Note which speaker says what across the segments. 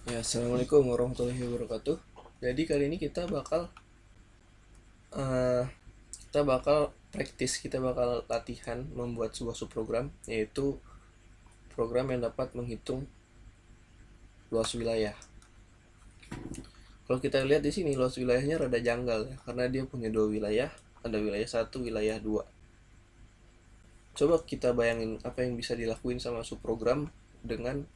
Speaker 1: Ya, assalamualaikum warahmatullahi wabarakatuh. Jadi kali ini eh, kita bakal praktis, kita bakal latihan membuat sebuah subprogram, yaitu program yang dapat menghitung luas wilayah. Kalau kita lihat di sini luas wilayahnya rada janggal ya, karena dia punya dua wilayah, ada wilayah satu, wilayah dua. Coba kita bayangin apa yang bisa dilakuin sama subprogram dengan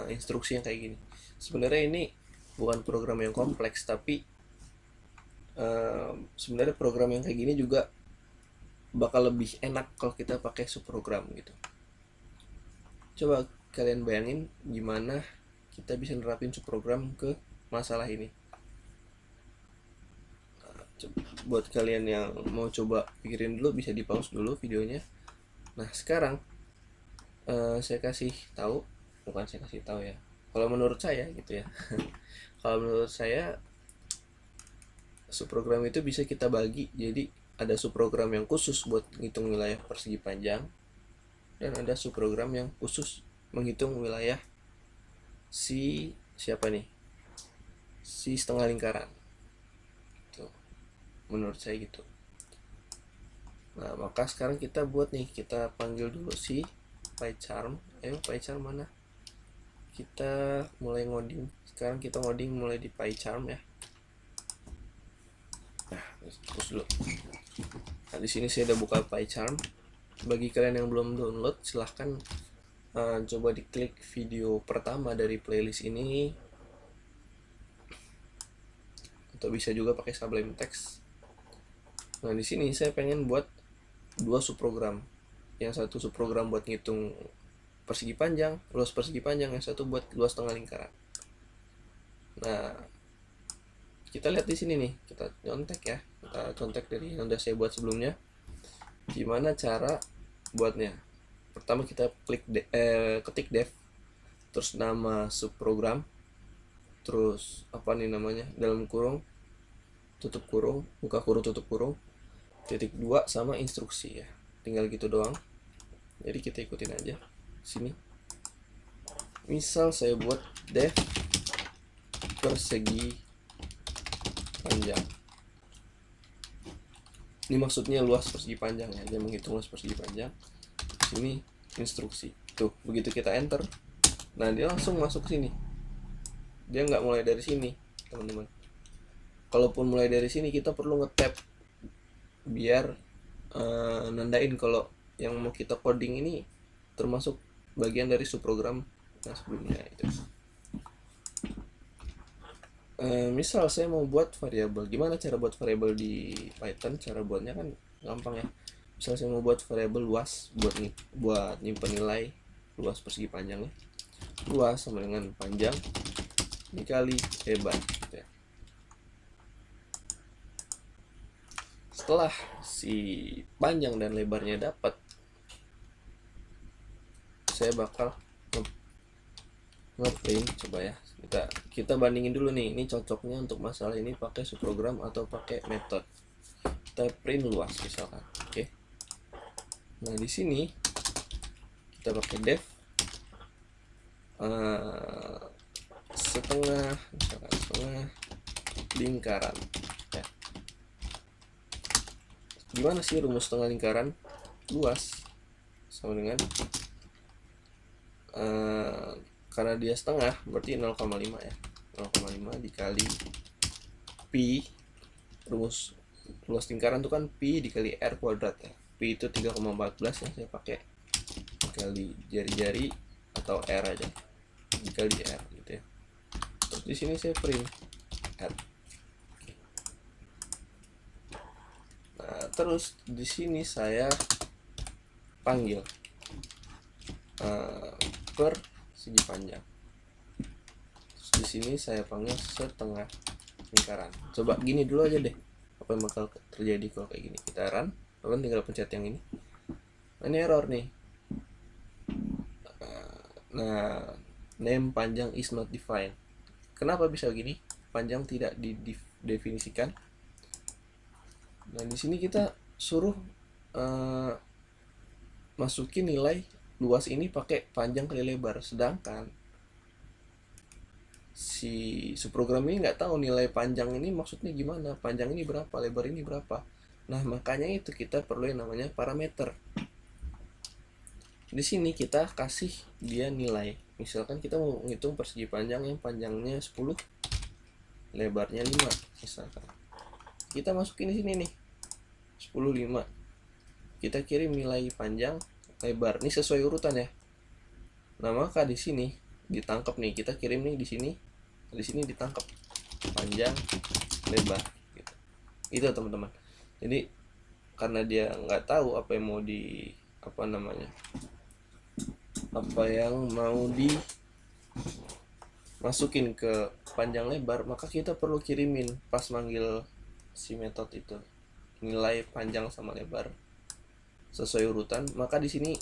Speaker 1: instruksi yang kayak gini. Sebenarnya ini bukan program yang kompleks, tapi sebenarnya program yang kayak gini juga bakal lebih enak kalau kita pakai subprogram gitu. Coba kalian bayangin gimana kita bisa nerapin subprogram ke masalah ini. Buat kalian yang mau coba pikirin dulu, bisa di pause dulu videonya. Nah sekarang saya kasih tahu, bukan saya kasih tahu ya, kalau menurut saya gitu ya. Kalau menurut saya subprogram itu bisa kita bagi jadi ada subprogram yang khusus buat ngitung wilayah persegi panjang, dan ada subprogram yang khusus menghitung wilayah siapa nih, si setengah lingkaran. Tuh, menurut saya gitu. Nah maka sekarang kita buat nih, kita panggil dulu si PyCharm. Ayo PyCharm mana, kita mulai ngoding. Sekarang kita ngoding mulai di PyCharm ya. Nah terus dulu. Nah di sini saya udah buka PyCharm. Bagi kalian yang belum download, silahkan coba diklik video pertama dari playlist ini, atau bisa juga pakai Sublime Text. Nah di sini saya pengen buat dua subprogram. Yang satu subprogram buat ngitung persegi panjang, luas persegi panjang, yang satu buat luas tengah lingkaran. Nah kita lihat di sini nih, kita contek ya, kita contek dari yang udah saya buat sebelumnya. Gimana cara buatnya? Pertama kita ketik dev, terus nama subprogram, terus apa nih namanya, dalam kurung, tutup kurung, buka kurung, tutup kurung, titik 2 sama instruksi ya. Tinggal gitu doang. Jadi kita ikutin aja sini. Misal saya buat dev persegi panjang. Ini maksudnya luas persegi panjang ya, dia menghitung luas persegi panjang. Sini instruksi. Tuh, begitu kita enter, nah dia langsung masuk ke sini. Dia nggak mulai dari sini, teman-teman. Kalaupun mulai dari sini, kita perlu nge-tab biar nandain kalau yang mau kita coding ini termasuk bagian dari subprogram yang sebelumnya itu. Misal saya mau buat variabel, gimana cara buat variabel di Python? Cara buatnya kan gampang ya. Misal saya mau buat variabel luas buat nyimpen nilai luas persegi panjangnya. Luas sama dengan panjang dikali lebar gitu ya. Setelah si panjang dan lebarnya dapat, saya bakal ngeprint. Coba ya, kita bandingin dulu nih, ini cocoknya untuk masalah ini pakai subprogram atau pakai metode. Kita print luas misalkan. Oke. Nah di sini kita pakai def setengah, misalkan setengah lingkaran ya. Gimana sih rumus setengah lingkaran? Luas sama dengan karena dia setengah berarti 0,5 ya, 0,5 dikali pi. Rumus luas lingkaran itu kan pi dikali r kuadrat ya. Pi itu 3,14 ya, saya pakai dikali jari-jari atau r aja, dikali r gitu ya. Terus di sini saya print r. Nah terus di sini saya panggil per segi panjang. Terus di sini saya panggil setengah lingkaran. Coba gini dulu aja deh, apa yang bakal terjadi kalau kayak gini. Kita run, kalian tinggal pencet yang ini. Nah, ini error nih. Nah, name panjang is not defined. Kenapa bisa gini? Panjang tidak didefinisikan. Nah, di sini kita suruh masukin nilai luas ini pakai panjang kali lebar, sedangkan si subprogram ini nggak tahu nilai panjang ini maksudnya gimana, panjang ini berapa, lebar ini berapa. Nah makanya itu kita perlu yang namanya parameter. Di sini kita kasih dia nilai. Misalkan kita mau ngitung persegi panjang yang panjangnya 10, lebarnya 5 misalkan. Kita masukin di sini nih 10, 5. Kita kirim nilai panjang, lebar. Ini sesuai urutan ya. Nah, maka di sini ditangkap nih, kita kirim nih di sini ditangkap panjang, lebar gitu. Itu teman-teman. Jadi karena dia nggak tahu apa yang mau dimasukin ke panjang lebar, maka kita perlu kirimin pas manggil si metode itu nilai panjang sama lebar sesuai urutan. Maka di sini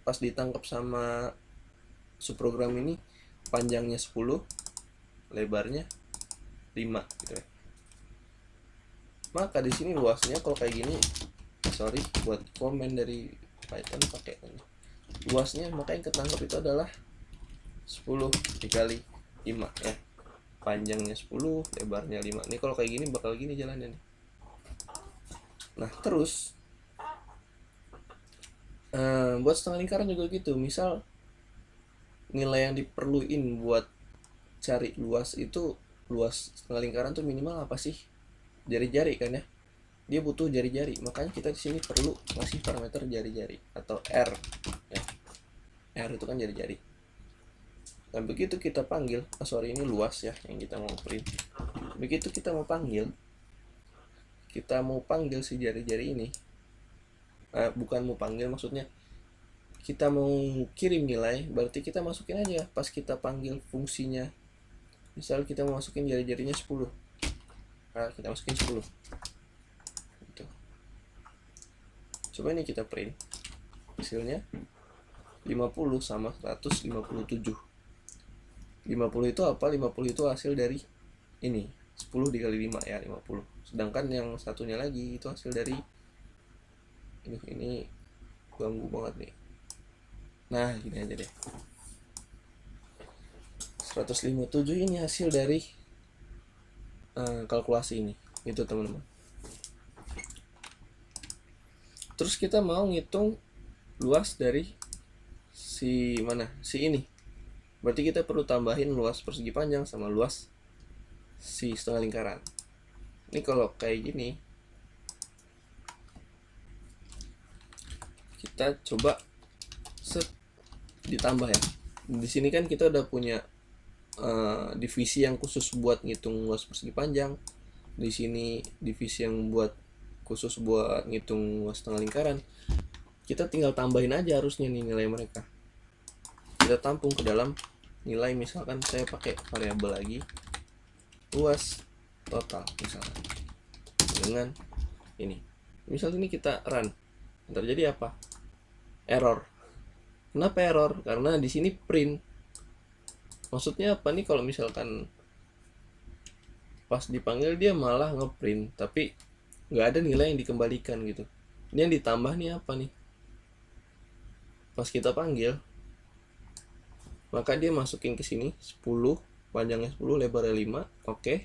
Speaker 1: pas ditangkap sama subprogram ini panjangnya 10, lebarnya 5 gitu ya. Maka di sini luasnya kalau kayak gini, sorry buat komen dari Python pakai ini. Luasnya maka yang ketangkap itu adalah 10 dikali 5 ya. Panjangnya 10, lebarnya 5. Ini kalau kayak gini bakal gini jalannya nih. Nah, terus buat setengah lingkaran juga gitu. Misal nilai yang diperluin buat cari luas itu, luas setengah lingkaran tuh minimal apa sih? Jari-jari kan ya. Dia butuh jari-jari, makanya kita di sini perlu ngasih parameter jari-jari atau R ya. R itu kan jari-jari. Nah begitu kita panggil, ini luas ya yang kita mau print. Begitu kita mau panggil si jari-jari ini, bukan mau panggil, maksudnya kita mau kirim nilai, berarti kita masukin aja pas kita panggil fungsinya. Misal kita mau masukin jari-jarinya 10, kita masukin 10 gitu. Coba ini kita print hasilnya 50 sama 157. 50 itu apa? 50 itu hasil dari ini 10 dikali 5 ya, 50. Sedangkan yang satunya lagi itu hasil dari ini ganggu banget nih. Nah gini aja deh, 157 ini hasil dari kalkulasi ini itu teman-teman. Terus kita mau ngitung luas dari si ini, berarti kita perlu tambahin luas persegi panjang sama luas si setengah lingkaran. Ini kalau kayak gini kita coba ditambah ya. Di sini kan kita udah punya divisi yang khusus buat ngitung luas persegi panjang. Di sini divisi yang khusus buat ngitung luas setengah lingkaran. Kita tinggal tambahin aja harusnya nih nilai mereka. Kita tampung ke dalam nilai, misalkan saya pakai variabel lagi luas total misalkan dengan ini. Misal ini kita run, terjadi apa? Error. Kenapa error? Karena di sini print. Maksudnya apa nih, kalau misalkan pas dipanggil dia malah ngeprint tapi nggak ada nilai yang dikembalikan gitu. Ini yang ditambah nih apa nih? Pas kita panggil, maka dia masukin ke sini 10, panjangnya 10, lebarnya 5, oke.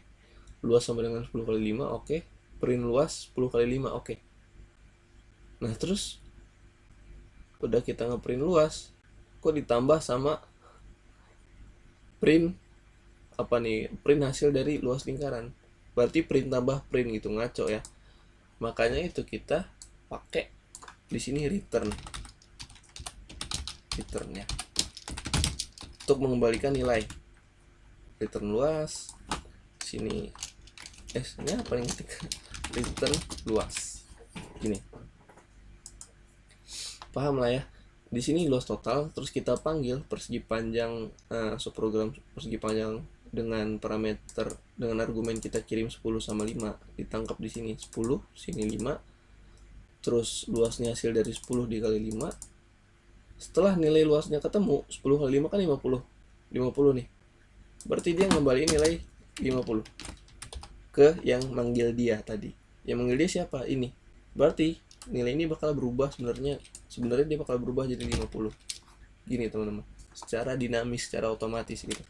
Speaker 1: Luas sama dengan 10 kali 5, oke. Print luas 10 kali 5, oke. Nah terus udah kita ngeprint luas, kok ditambah sama print print hasil dari luas lingkaran. Berarti print tambah print gitu, ngaco ya. Makanya itu kita pakai di sini returnnya untuk mengembalikan nilai. Return luas sini ini apa yang ketik return luas gini, paham lah ya. Di sini luas total, terus kita panggil persegi panjang, subprogram persegi panjang dengan parameter, dengan argumen kita kirim 10 sama 5, ditangkap di sini 10, sini 5, terus luasnya hasil dari 10 dikali 5. Setelah nilai luasnya ketemu, 10 kali 5 kan 50 nih, berarti dia ngembaliin nilai 50 ke yang manggil dia tadi. Yang manggil dia siapa? Ini. Berarti nilai ini bakal berubah, sebenarnya dia bakal berubah jadi 50 gini teman-teman, secara dinamis, secara otomatis gitu.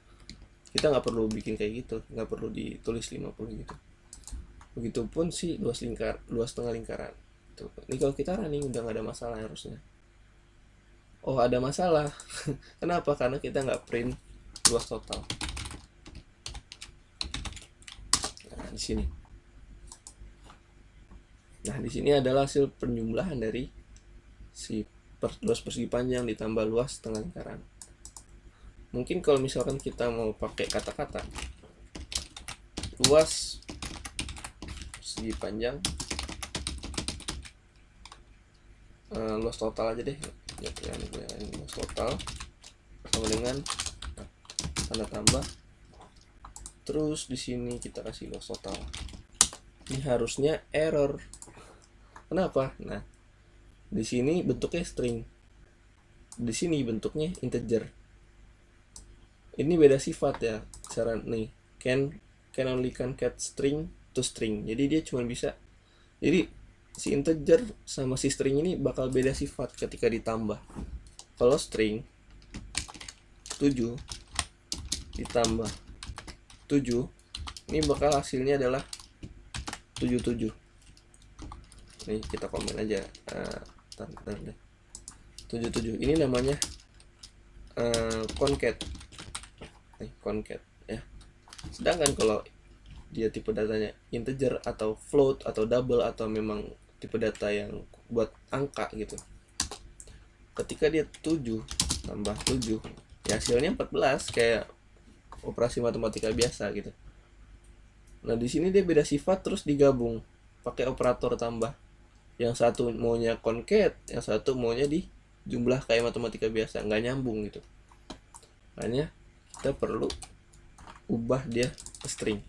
Speaker 1: Kita nggak perlu bikin kayak gitu, nggak perlu ditulis 50 gitu. Begitupun si luas tengah lingkaran. Tuh. Ini kalau kita running udah nggak ada masalah harusnya. Oh, ada masalah. Kenapa? Karena kita nggak print luas total. Nah, di sini. Nah, di sini adalah hasil penjumlahan dari si luas persegi panjang ditambah luas tengah lingkaran. Mungkin kalau misalkan kita mau pakai kata-kata, luas persegi panjang, luas total aja deh ya, luas total sama dengan tanda tambah, terus di sini kita kasih luas total. Ini harusnya error. Kenapa? Nah, di sini bentuknya string, di sini bentuknya integer. Ini beda sifat ya, cara nih can only concat string to string. Jadi dia cuma bisa, jadi si integer sama si string ini bakal beda sifat ketika ditambah. Kalau string 7 ditambah 7, ini bakal hasilnya adalah 77. Nih kita komen aja, bentar deh, 77 ini namanya concat. Concat ya. Sedangkan kalau dia tipe datanya integer atau float atau double atau memang tipe data yang buat angka gitu, ketika dia 7 tambah 7 ya hasilnya 14, kayak operasi matematika biasa gitu. Nah, di sini dia beda sifat terus digabung pakai operator tambah. Yang satu maunya concat, yang satu maunya dijumlah kayak matematika biasa, nggak nyambung gitu. Makanya kita perlu ubah dia ke string.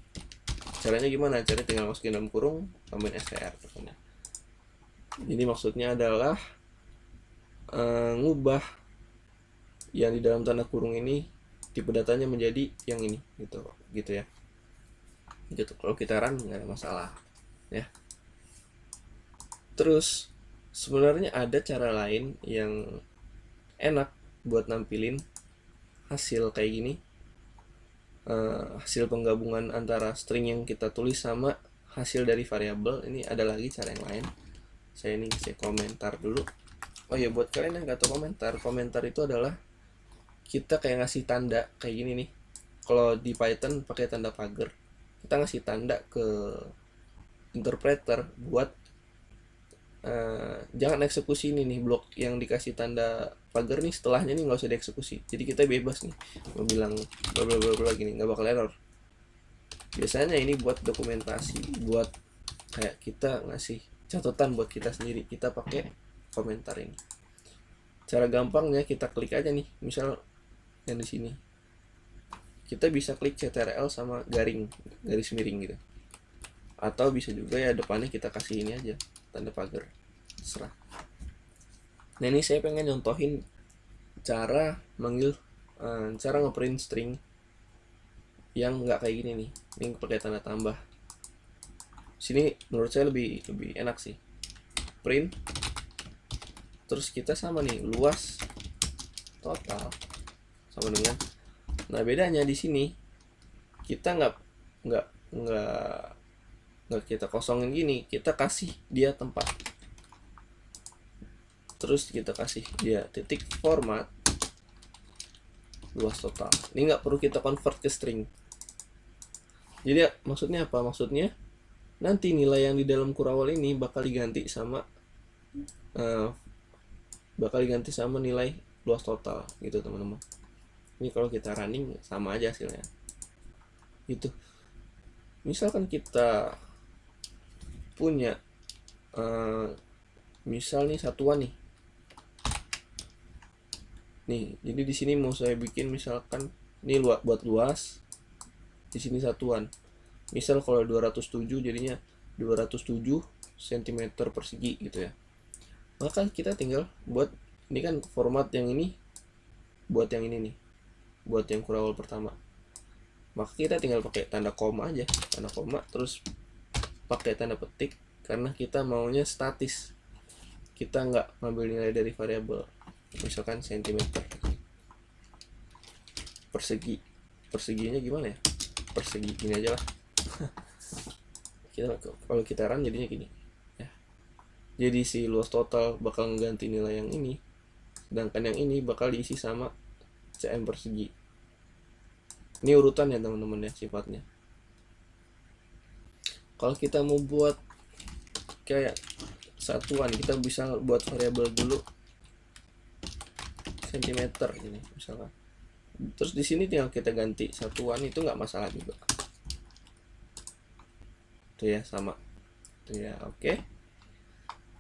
Speaker 1: Caranya gimana? Caranya tinggal masukin dalam kurung, tambahin str. Jadi maksudnya adalah ngubah yang di dalam tanda kurung ini tipe datanya menjadi yang ini gitu ya. Gitu. Kalau kita run nggak ada masalah ya. Terus sebenarnya ada cara lain yang enak buat nampilin hasil kayak gini, hasil penggabungan antara string yang kita tulis sama hasil dari variabel. Ini ada lagi cara yang lain. Saya komentar dulu. Oh ya, buat kalian yang nggak tahu komentar itu adalah kita kayak ngasih tanda kayak gini nih. Kalau di Python pakai tanda pagar, kita ngasih tanda ke interpreter buat jangan eksekusi ini nih, blok yang dikasih tanda pagar nih, setelahnya nih nggak usah dieksekusi. Jadi kita bebas nih mau bilang bla bla bla bla gini, nggak bakal error. Biasanya ini buat dokumentasi, buat kayak kita ngasih catatan buat kita sendiri, kita pakai komentar ini. Cara gampangnya kita klik aja nih, misal yang di sini kita bisa klik ctrl sama garis miring gitu, atau bisa juga ya depannya kita kasih ini aja tanda pagar, serah. Nah, ini saya pengen nyontohin cara cara ngeprint string yang nggak kayak gini nih. Ini pakai tanda tambah. Sini menurut saya lebih enak sih. Print, terus kita sama nih luas total sama dengan. Nah, bedanya di sini kita nggak kita kosongin gini, kita kasih dia tempat, terus kita kasih dia titik format luas total. Ini nggak perlu kita convert ke string. Jadi maksudnya apa? Maksudnya nanti nilai yang di dalam kurawal ini bakal diganti sama nilai luas total gitu teman-teman. Ini kalau kita running sama aja hasilnya gitu. Misalkan kita punya misal nih satuan nih, jadi di sini mau saya bikin misalkan ini buat luas, di sini satuan. Misal kalau 207 jadinya 207 cm persegi gitu ya. Maka kita tinggal buat ini kan format yang ini buat yang ini nih, buat yang kurawal pertama. Maka kita tinggal pakai tanda koma aja, tanda koma terus pakai tanda petik karena kita maunya statis, kita nggak ngambil nilai dari variabel, misalkan cm persegi. perseginya gimana ya, persegi gini aja lah. Kalau kita run jadinya gini ya, jadi si luas total bakal mengganti nilai yang ini, sedangkan yang ini bakal diisi sama cm persegi. Ini urutan ya teman-teman ya sifatnya. Kalau kita mau buat kayak satuan, kita bisa buat variabel dulu cm ini misalkan, terus di sini tinggal kita ganti satuan, itu nggak masalah juga tuh ya, sama tuh ya. Oke,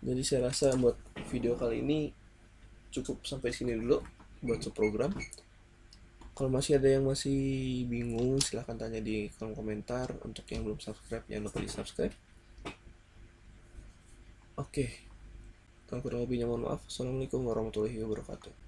Speaker 1: jadi saya rasa buat video kali ini cukup sampai sini dulu buat program. Kalau masih ada yang masih bingung silahkan tanya di kolom komentar. Untuk yang belum subscribe jangan lupa di subscribe. Oke, kurang lebihnya mohon maaf. Assalamualaikum warahmatullahi wabarakatuh.